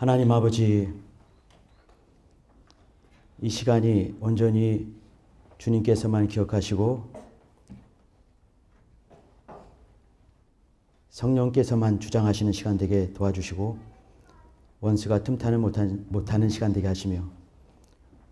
하나님 아버지, 이 시간이 온전히 주님께서만 기억하시고 성령께서만 주장하시는 시간 되게 도와주시고 원수가 틈타는 못하는 시간 되게 하시며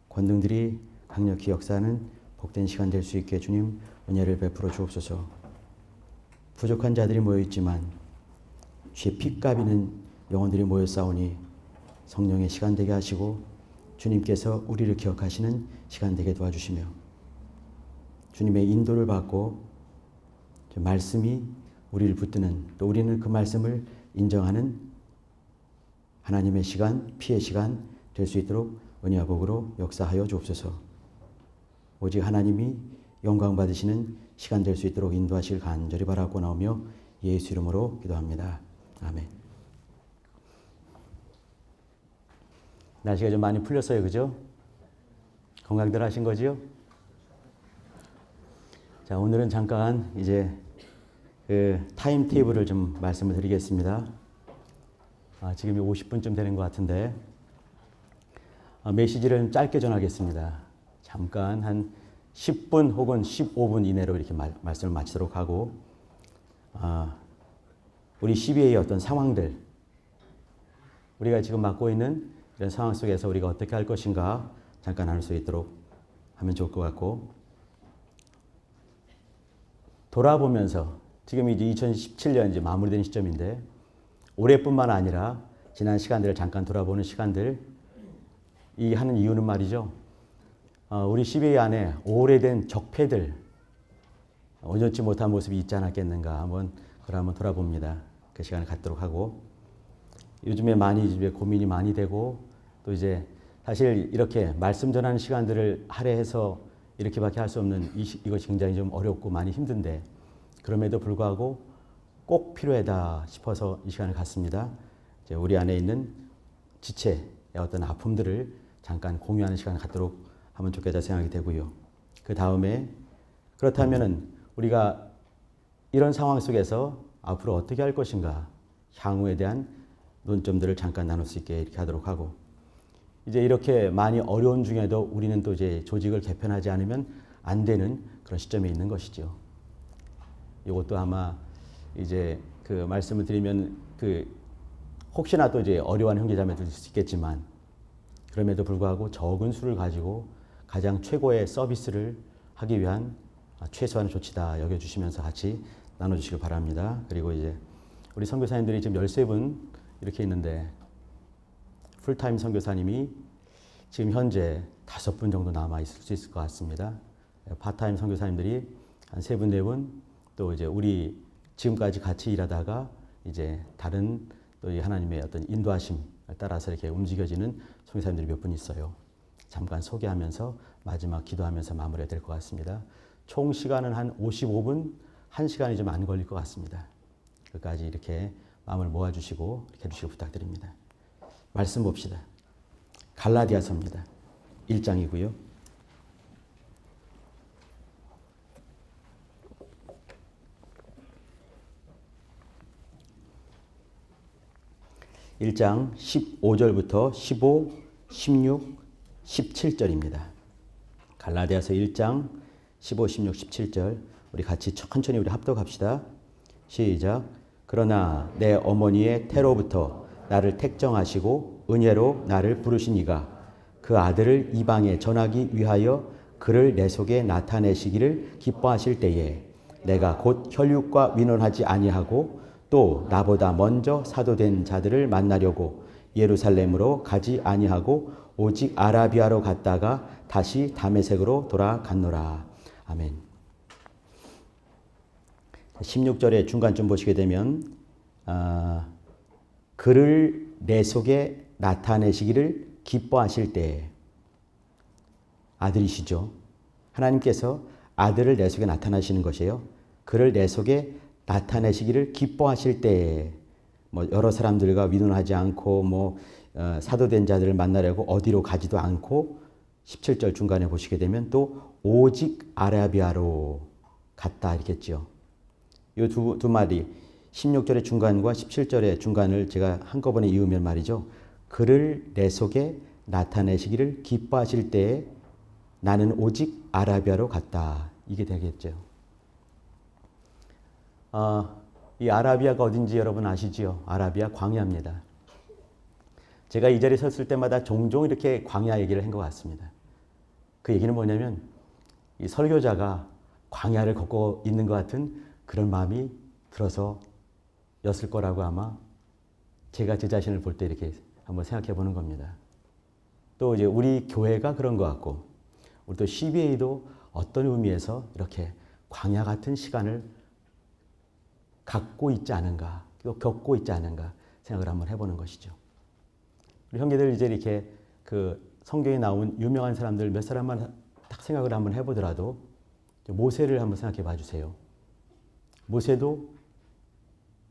권능들이 강력히 역사하는 복된 시간 될 수 있게 주님 은혜를 베풀어 주옵소서. 부족한 자들이 모여있지만 주의 핏값이는 영혼들이 모여 싸우니 성령의 시간 되게 하시고 주님께서 우리를 기억하시는 시간 되게 도와주시며 주님의 인도를 받고 말씀이 우리를 붙드는, 또 우리는 그 말씀을 인정하는 하나님의 시간, 피의 시간 될 수 있도록 은혜와 복으로 역사하여 주옵소서. 오직 하나님이 영광 받으시는 시간 될 수 있도록 인도하시길 간절히 바라고 나오며 예수 이름으로 기도합니다. 아멘. 날씨가 좀 많이 풀렸어요, 그죠? 건강들 하신 거지요? 자, 오늘은 잠깐 이제 그 타임 테이블을 좀 말씀을 드리겠습니다. 지금이 50분쯤 되는 것 같은데 메시지를 짧게 전하겠습니다. 잠깐 한 10분 혹은 15분 이내로 이렇게 말씀을 마치도록 하고 우리 CBA의 어떤 상황들, 우리가 지금 맡고 있는 이런 상황 속에서 우리가 어떻게 할 것인가 잠깐 나눌 수 있도록 하면 좋을 것 같고, 돌아보면서 지금 이제 2017년 이제 마무리된 시점인데 올해뿐만 아니라 지난 시간들을 잠깐 돌아보는 시간들, 이 하는 이유는 말이죠. 우리 CBA 안에 오래된 적폐들, 온전치 못한 모습이 있지 않았겠는가 그걸 한번 돌아봅니다. 그 시간을 갖도록 하고, 요즘에 많이 이제 고민이 많이 되고, 또 이제 사실 이렇게 말씀 전하는 시간들을 할애해서 이렇게밖에 할 수 없는 이것이 굉장히 좀 어렵고 많이 힘든데, 그럼에도 불구하고 꼭 필요하다 싶어서 이 시간을 갖습니다. 이제 우리 안에 있는 지체의 어떤 아픔들을 잠깐 공유하는 시간을 갖도록 하면 좋겠다 생각이 되고요. 그 다음에 그렇다면은 우리가 이런 상황 속에서 앞으로 어떻게 할 것인가, 향후에 대한 논점들을 잠깐 나눌 수 있게 이렇게 하도록 하고, 이제 이렇게 많이 어려운 중에도 우리는 또 이제 조직을 개편하지 않으면 안 되는 그런 시점에 있는 것이죠. 이것도 아마 이제 그 말씀을 드리면 혹시나 또 이제 어려워하는 형제자매들일 수 있겠지만, 그럼에도 불구하고 적은 수를 가지고 가장 최고의 서비스를 하기 위한 최소한의 조치다 여겨주시면서 같이 나눠주시길 바랍니다. 그리고 이제 우리 선교사님들이 지금 13분 이렇게 있는데, 풀타임 선교사님이 지금 현재 5분 정도 남아 있을 수 있을 것 같습니다. 파타임 선교사님들이 한 3분, 4분, 또 이제 우리 지금까지 같이 일하다가 이제 다른 또 하나님의 어떤 인도하심을 따라서 이렇게 움직여지는 선교사님들이 몇 분 있어요. 잠깐 소개하면서 마지막 기도하면서 마무리가 될 것 같습니다. 총 시간은 한 55분, 1시간이 좀 안 걸릴 것 같습니다. 끝까지 이렇게 마음을 모아주시고 이렇게 해주시길 부탁드립니다. 말씀 봅시다. 갈라디아서입니다. 1장이고요. (1장) 15절부터 15, 16, 17절입니다. 갈라디아서 1장 15, 16, 17절 우리 같이 천천히 우리 합독합시다. 시작. 그러나 내 어머니의 태로부터 나를 택정하시고 은혜로 나를 부르신 이가 그 아들을 이방에 전하기 위하여 그를 내 속에 나타내시기를 기뻐하실 때에 내가 곧 혈육과 위논하지 아니하고 또 나보다 먼저 사도된 자들을 만나려고 예루살렘으로 가지 아니하고 오직 아라비아로 갔다가 다시 다메섹으로 돌아갔노라. 아멘. 16절의 중간쯤 보시게 되면 그를 내 속에 나타내시기를 기뻐하실 때, 아들이시죠. 하나님께서 아들을 내 속에 나타나시는 것이에요. 그를 내 속에 나타내시기를 기뻐하실 때, 여러 사람들과 위논하지 않고 사도된 자들을 만나려고 어디로 가지도 않고, 17절 중간에 보시게 되면 또 오직 아라비아로 갔다 이렇겠죠. 이 두 마디 16절의 중간과 17절의 중간을 제가 한꺼번에 이으면 말이죠. 그를 내 속에 나타내시기를 기뻐하실 때에 나는 오직 아라비아로 갔다. 이게 되겠죠. 이 아라비아가 어딘지 여러분 아시지요? 아라비아 광야입니다. 제가 이 자리에 섰을 때마다 종종 이렇게 광야 얘기를 한 것 같습니다. 그 얘기는 뭐냐면 이 설교자가 광야를 걷고 있는 것 같은 그런 마음이 들어서 였을 거라고 아마 제가 제 자신을 볼 때 이렇게 한번 생각해 보는 겁니다. 또 이제 우리 교회가 그런 것 같고 우리 또 CBA도 어떤 의미에서 이렇게 광야 같은 시간을 갖고 있지 않은가, 겪고 있지 않은가 생각을 한번 해보는 것이죠. 우리 형제들 이제 이렇게 그 성경에 나온 유명한 사람들 몇 사람만 딱 생각을 한번 해보더라도 모세를 한번 생각해 봐 주세요. 모세도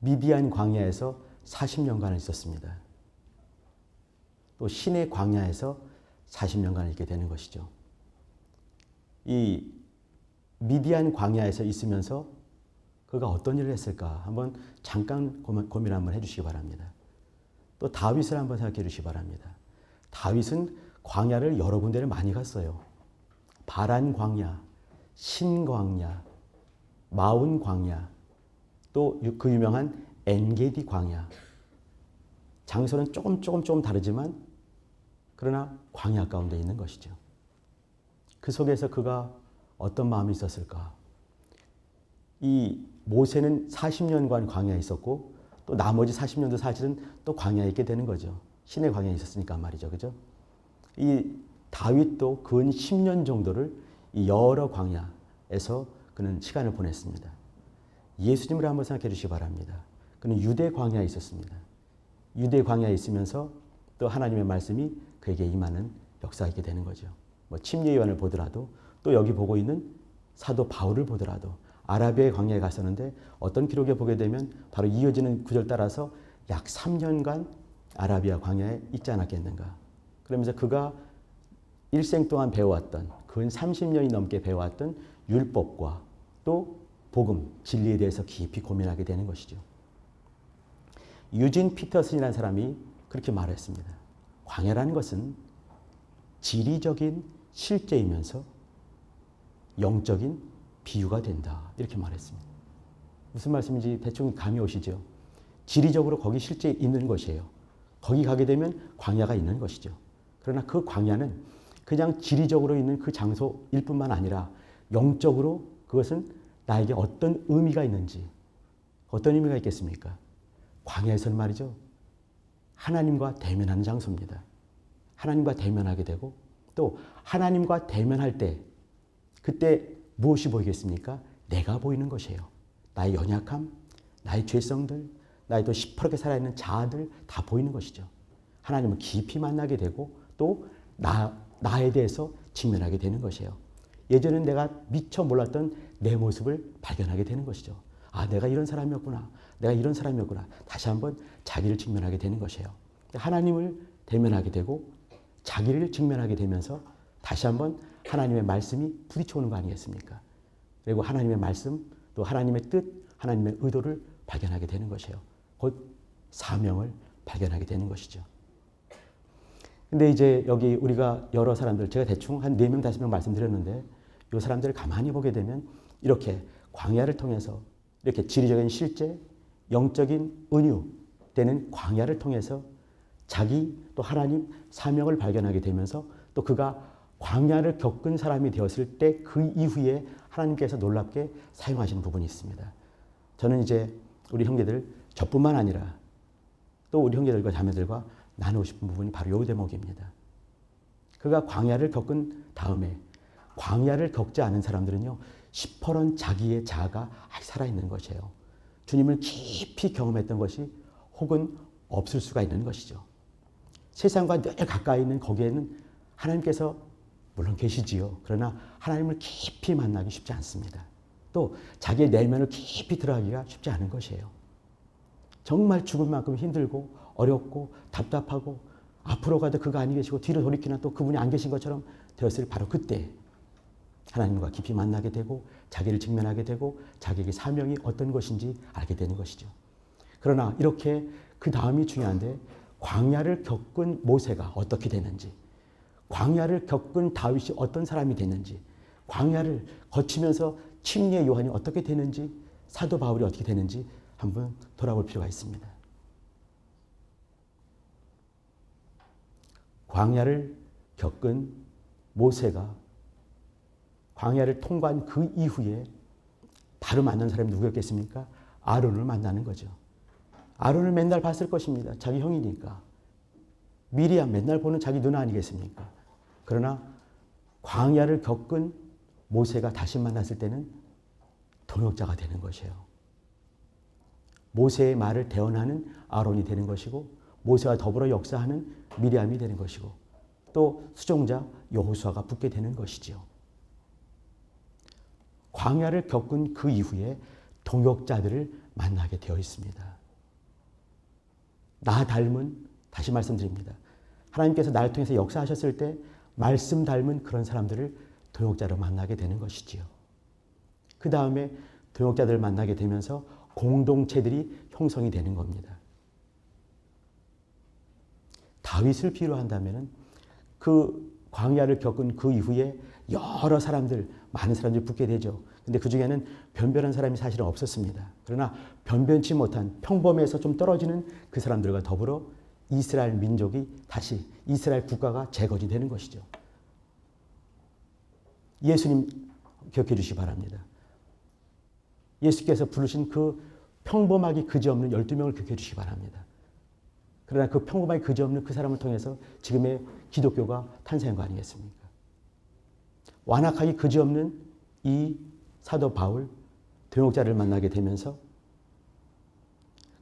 미디안 광야에서 40년간을 있었습니다. 또 신의 광야에서 40년간을 있게 되는 것이죠. 이 미디안 광야에서 있으면서 그가 어떤 일을 했을까 한번 잠깐 고민 한번 해주시기 바랍니다. 또 다윗을 한번 생각해 주시기 바랍니다. 다윗은 광야를 여러 군데를 많이 갔어요. 바란 광야, 신 광야, 마온 광야, 또 그 유명한 엔게디 광야. 장소는 조금 다르지만 그러나 광야 가운데 있는 것이죠. 그 속에서 그가 어떤 마음이 있었을까? 이 모세는 40년간 광야에 있었고 또 나머지 40년도 사실은 또 광야에 있게 되는 거죠. 신의 광야에 있었으니까 말이죠. 그죠? 이 다윗도 근 10년 정도를 이 여러 광야에서 그는 시간을 보냈습니다. 예수님을 한번 생각해 주시기 바랍니다. 그는 유대 광야에 있었습니다. 유대 광야에 있으면서 또 하나님의 말씀이 그에게 임하는 역사가 있게 되는 거죠. 뭐 침례 요한을 보더라도 또 여기 보고 있는 사도 바울을 보더라도 아라비아의 광야에 갔었는데 어떤 기록에 보게 되면 바로 이어지는 구절 따라서 약 3년간 아라비아 광야에 있지 않았겠는가. 그러면서 그가 일생 동안 배워왔던 근 30년이 넘게 배워왔던 율법과 또 복음, 진리에 대해서 깊이 고민하게 되는 것이죠. 유진 피터슨이라는 사람이 그렇게 말했습니다. 광야라는 것은 지리적인 실제이면서 영적인 비유가 된다. 이렇게 말했습니다. 무슨 말씀인지 대충 감이 오시죠? 지리적으로 거기 실제 있는 것이에요. 거기 가게 되면 광야가 있는 것이죠. 그러나 그 광야는 그냥 지리적으로 있는 그 장소일 뿐만 아니라 영적으로 그것은 나에게 어떤 의미가 있는지, 어떤 의미가 있겠습니까? 광야에서는 말이죠. 하나님과 대면하는 장소입니다. 하나님과 대면하게 되고 또 하나님과 대면할 때 그때 무엇이 보이겠습니까? 내가 보이는 것이에요. 나의 연약함, 나의 죄성들, 나의 또 시퍼렇게 살아있는 자아들 다 보이는 것이죠. 하나님을 깊이 만나게 되고 또 나에 대해서 직면하게 되는 것이에요. 예전엔 내가 미처 몰랐던 내 모습을 발견하게 되는 것이죠. 아, 내가 이런 사람이었구나. 내가 이런 사람이었구나. 다시 한번 자기를 직면하게 되는 것이에요. 하나님을 대면하게 되고 자기를 직면하게 되면서 다시 한번 하나님의 말씀이 부딪혀오는 거 아니겠습니까? 그리고 하나님의 말씀, 또 하나님의 뜻, 하나님의 의도를 발견하게 되는 것이에요. 곧 사명을 발견하게 되는 것이죠. 근데 이제 여기 우리가 여러 사람들, 제가 대충 한 4명, 5명 말씀드렸는데 이 사람들을 가만히 보게 되면 이렇게 광야를 통해서 이렇게 지리적인 실제, 영적인 은유 되는 광야를 통해서 자기 또 하나님 사명을 발견하게 되면서 또 그가 광야를 겪은 사람이 되었을 때 그 이후에 하나님께서 놀랍게 사용하시는 부분이 있습니다. 저는 이제 우리 형제들 저뿐만 아니라 또 우리 형제들과 자매들과 나누고 싶은 부분이 바로 이 대목입니다. 그가 광야를 겪은 다음에 광야를 겪지 않은 사람들은요. 시퍼런 자기의 자아가 아직 살아있는 것이에요. 주님을 깊이 경험했던 것이 혹은 없을 수가 있는 것이죠. 세상과 늘 가까이 있는 거기에는 하나님께서 물론 계시지요. 그러나 하나님을 깊이 만나기 쉽지 않습니다. 또 자기의 내면을 깊이 들어가기가 쉽지 않은 것이에요. 정말 죽을 만큼 힘들고 어렵고 답답하고 앞으로 가도 그가 아니 계시고 뒤로 돌이키나 또 그분이 안 계신 것처럼 되었을 바로 그때 하나님과 깊이 만나게 되고 자기를 직면하게 되고 자기에게 사명이 어떤 것인지 알게 되는 것이죠. 그러나 이렇게 그 다음이 중요한데 광야를 겪은 모세가 어떻게 되는지, 광야를 겪은 다윗이 어떤 사람이 됐는지, 광야를 거치면서 침례 요한이 어떻게 되는지, 사도 바울이 어떻게 되는지 한번 돌아볼 필요가 있습니다. 광야를 겪은 모세가 광야를 통과한 그 이후에 바로 만난 사람이 누구였겠습니까? 아론을 만나는 거죠. 아론을 맨날 봤을 것입니다. 자기 형이니까. 미리암 맨날 보는 자기 누나 아니겠습니까? 그러나 광야를 겪은 모세가 다시 만났을 때는 동역자가 되는 것이에요. 모세의 말을 대언하는 아론이 되는 것이고, 모세와 더불어 역사하는 미리암이 되는 것이고, 또 수종자 여호수아가 붙게 되는 것이지요. 광야를 겪은 그 이후에 동역자들을 만나게 되어 있습니다. 나 닮은, 다시 말씀드립니다. 하나님께서 나를 통해서 역사하셨을 때 말씀 닮은 그런 사람들을 동역자로 만나게 되는 것이지요. 그 다음에 동역자들을 만나게 되면서 공동체들이 형성이 되는 겁니다. 다윗을 비유로 한다면 그 광야를 겪은 그 이후에 여러 사람들, 많은 사람들이 붙게 되죠. 근데 그 중에는 변변한 사람이 사실은 없었습니다. 그러나 변변치 못한, 평범에서 좀 떨어지는 그 사람들과 더불어 이스라엘 민족이 다시 이스라엘 국가가 재건이 되는 것이죠. 예수님 기억해 주시기 바랍니다. 예수께서 부르신 그 평범하기 그지없는 12명을 기억해 주시기 바랍니다. 그러나 그 평범하기 그지없는 그 사람을 통해서 지금의 기독교가 탄생한 거 아니겠습니까? 완악하기 그지없는 이 사도 바울, 동역자를 만나게 되면서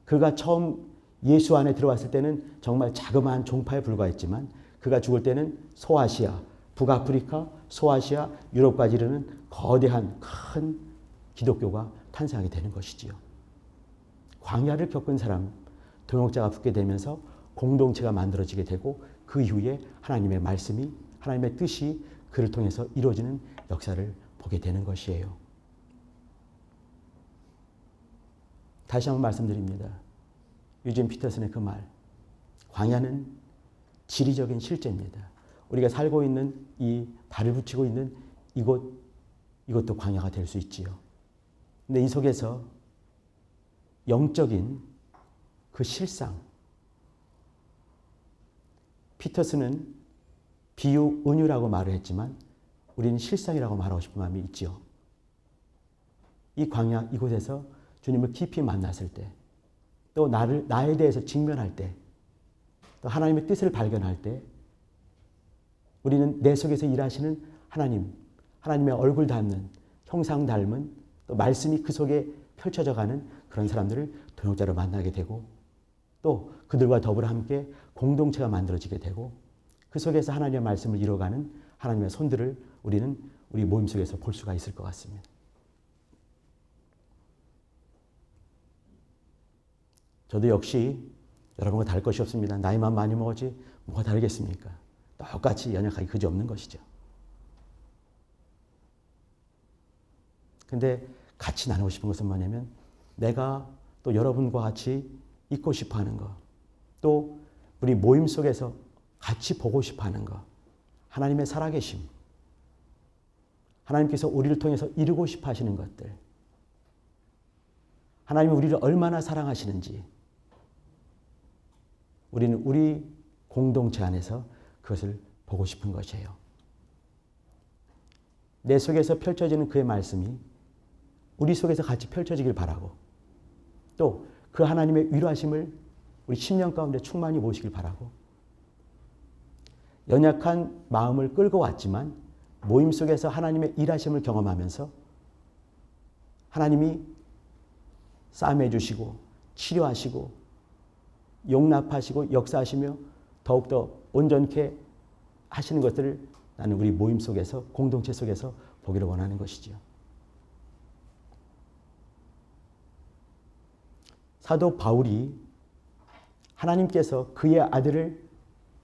그가 처음 예수 안에 들어왔을 때는 정말 자그마한 종파에 불과했지만 그가 죽을 때는 소아시아, 북아프리카, 소아시아, 유럽까지 이르는 거대한 큰 기독교가 탄생하게 되는 것이지요. 광야를 겪은 사람, 동역자가 붙게 되면서 공동체가 만들어지게 되고 그 이후에 하나님의 말씀이, 하나님의 뜻이 그를 통해서 이루어지는 역사를 보게 되는 것이에요. 다시 한번 말씀드립니다. 유진 피터슨의 그 말, 광야는 지리적인 실제입니다. 우리가 살고 있는 이 발을 붙이고 있는 이것도 광야가 될 수 있지요. 근데 이 속에서 영적인 그 실상, 피터슨은 비유, 은유라고 말을 했지만 우리는 실상이라고 말하고 싶은 마음이 있지요. 이 광야, 이곳에서 주님을 깊이 만났을 때, 또 나에 대해서 직면할 때, 또 하나님의 뜻을 발견할 때, 우리는 내 속에서 일하시는 하나님, 하나님의 얼굴 닮는, 형상 닮은, 또 말씀이 그 속에 펼쳐져가는 그런 사람들을 동역자로 만나게 되고, 또 그들과 더불어 함께 공동체가 만들어지게 되고, 그 속에서 하나님의 말씀을 이뤄가는 하나님의 손들을 우리는 우리 모임 속에서 볼 수가 있을 것 같습니다. 저도 역시 여러분과 다를 것이 없습니다. 나이만 많이 먹었지 뭐가 다르겠습니까? 똑같이 연약하기 그지없는 것이죠. 근데 같이 나누고 싶은 것은 뭐냐면 내가 또 여러분과 같이 있고 싶어하는 것, 또 우리 모임 속에서 같이 보고 싶어하는 것, 하나님의 살아계심, 하나님께서 우리를 통해서 이루고 싶어 하시는 것들, 하나님이 우리를 얼마나 사랑하시는지 우리는 우리 공동체 안에서 그것을 보고 싶은 것이에요. 내 속에서 펼쳐지는 그의 말씀이 우리 속에서 같이 펼쳐지길 바라고, 또 그 하나님의 위로하심을 우리 심령 가운데 충만히 모시길 바라고, 연약한 마음을 끌고 왔지만 모임 속에서 하나님의 일하심을 경험하면서 하나님이 싸매 주시고 치료하시고 용납하시고 역사하시며 더욱더 온전케 하시는 것들을 나는 우리 모임 속에서, 공동체 속에서 보기를 원하는 것이지요. 사도 바울이 하나님께서 그의 아들을,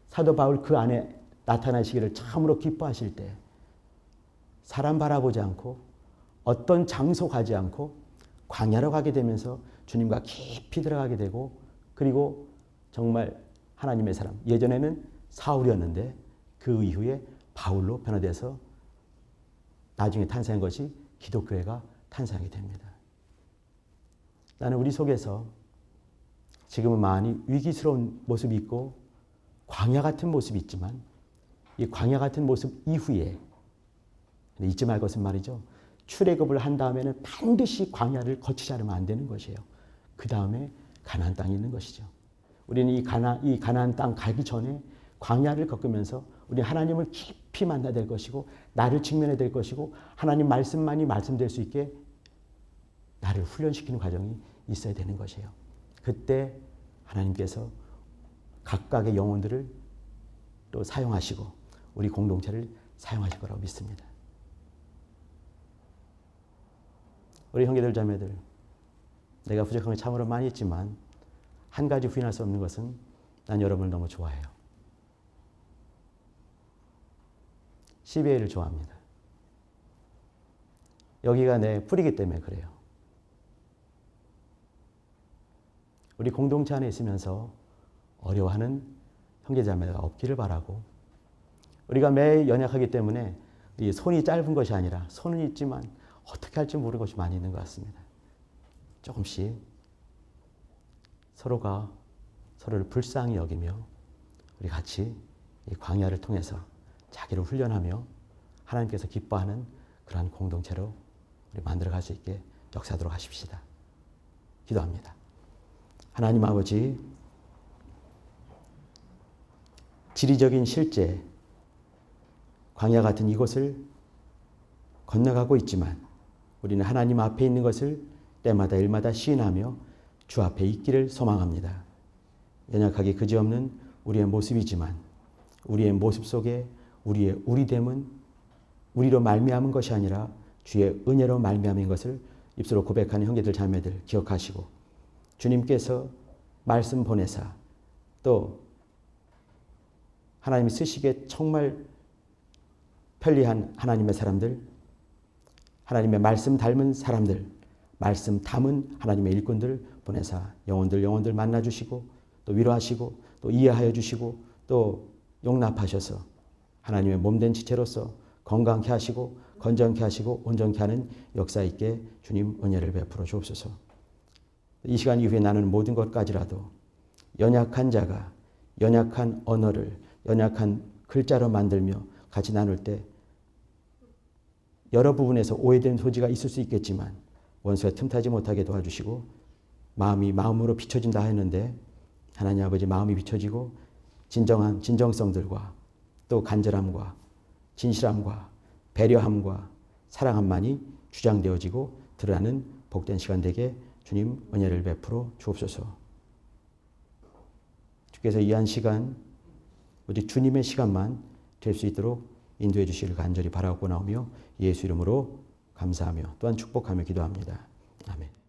사도 바울 그 안에 나타나시기를 참으로 기뻐하실 때 사람 바라보지 않고 어떤 장소 가지 않고 광야로 가게 되면서 주님과 깊이 들어가게 되고, 그리고 정말 하나님의 사람. 예전에는 사울이었는데 그 이후에 바울로 변화돼서 나중에 탄생한 것이 기독교회가 탄생하게 됩니다. 나는 우리 속에서 지금은 많이 위기스러운 모습이 있고 광야 같은 모습이 있지만 이 광야 같은 모습 이후에 잊지 말 것은 말이죠. 출애굽을 한 다음에는 반드시 광야를 거치지 않으면 안 되는 것이에요. 그 다음에 가나안 땅이 있는 것이죠. 우리는 이 가나안 땅 가기 전에 광야를 겪으면서 우리 하나님을 깊이 만나야 될 것이고 나를 직면해야 될 것이고 하나님 말씀만이 말씀될 수 있게 나를 훈련시키는 과정이 있어야 되는 것이에요. 그때 하나님께서 각각의 영혼들을 또 사용하시고 우리 공동체를 사용하실 거라고 믿습니다. 우리 형제들 자매들, 내가 부족한 걸 참으로 많이 했지만 한 가지 부인할 수 없는 것은 난 여러분을 너무 좋아해요. CBA를 좋아합니다. 여기가 내 뿌리기 때문에 그래요. 우리 공동체 안에 있으면서 어려워하는 형제자매가 없기를 바라고 우리가 매일 연약하기 때문에 이 손이 짧은 것이 아니라 손은 있지만 어떻게 할지 모르는 것이 많이 있는 것 같습니다. 조금씩 서로가 서로를 불쌍히 여기며 우리 같이 이 광야를 통해서 자기를 훈련하며 하나님께서 기뻐하는 그러한 공동체로 우리 만들어갈 수 있게 역사하도록 하십시다. 기도합니다. 하나님 아버지, 지리적인 실제 광야 같은 이곳을 건너가고 있지만 우리는 하나님 앞에 있는 것을 때마다 일마다 시인하며 주 앞에 있기를 소망합니다. 연약하게 그지없는 우리의 모습이지만 우리의 모습 속에 우리의 우리됨은 우리로 말미암은 것이 아니라 주의 은혜로 말미암은 것을 입술로 고백하는 형제들 자매들 기억하시고 주님께서 말씀 보내사 또 하나님이 쓰시기에 정말 편리한 하나님의 사람들, 하나님의 말씀 닮은 사람들, 말씀 담은 하나님의 일꾼들 보내사 영혼들 만나주시고 또 위로하시고 또 이해하여 주시고 또 용납하셔서 하나님의 몸된 지체로서 건강케 하시고 건전케 하시고 온전케 하는 역사 있게 주님 은혜를 베풀어 주옵소서. 이 시간 이후에 나는 모든 것까지라도 연약한 자가 연약한 언어를 연약한 글자로 만들며 같이 나눌 때 여러 부분에서 오해된 소지가 있을 수 있겠지만 원수가 틈타지 못하게 도와주시고 마음이 마음으로 비춰진다 했는데 하나님 아버지 마음이 비춰지고 진정한 진정성들과 또 간절함과 진실함과 배려함과 사랑함만이 주장되어지고 드러나는 복된 시간 되게 주님 은혜를 베풀어 주옵소서. 주께서 이 한 시간 오직 주님의 시간만 될 수 있도록 인도해 주시기를 간절히 바라고 나오며 예수 이름으로 감사하며 또한 축복하며 기도합니다. 아멘.